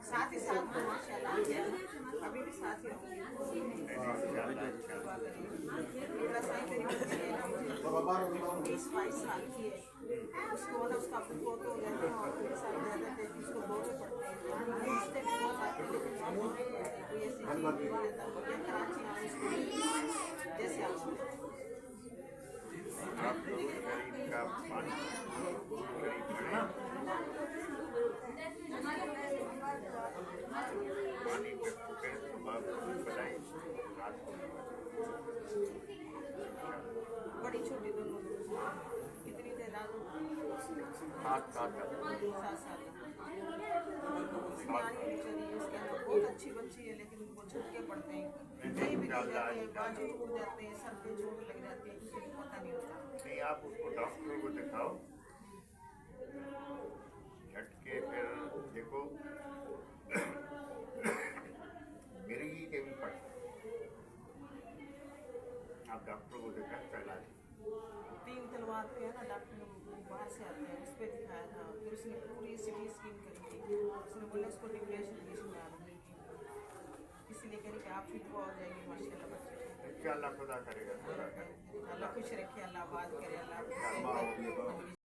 साथ ही साथ माशाल्लाह अभी भी साथ ही बीस बाईस साल की है उसको मतलब उसका वो तो रहते हैं और पूरे साल ज़्यादा थे उसको बोलने पड़ते हैं रिश्ते भी बहुत आते हैं लेकिन कोई ऐसी चीज़ नहीं रहता कराची आए जैसे आप बड़ी छोटी दोनों कितनी तादाद 7 साल उसके अंदर बहुत अच्छी बच्ची है लेकिन वो झटके पड़ते हैं कहीं भी गिर जाते हैं बाजू टूट जाते हैं सर पे चोट लग जाती है किसी को पता नहीं होता नहीं आप उसको डॉक्टर को दिखाओ झटके फिर देखो मिर्गी के भी पड़ते आप डॉक्टर को दिखा पहला 3 तलवार पे है ना डॉक्टर बाहर से आते हैं उस पर दिखाया था फिर उसने पूरी सिटी स्कैन करी थी उसने बोला उसको डिप्रेशन में आ रही इसलिए कह रही कि आप फिट हो जाएंगे माशाल्लाह बच्चे अल्लाह खुदा करेगा अल्लाह खुश रखे अल्लाह बात करे अल्लाह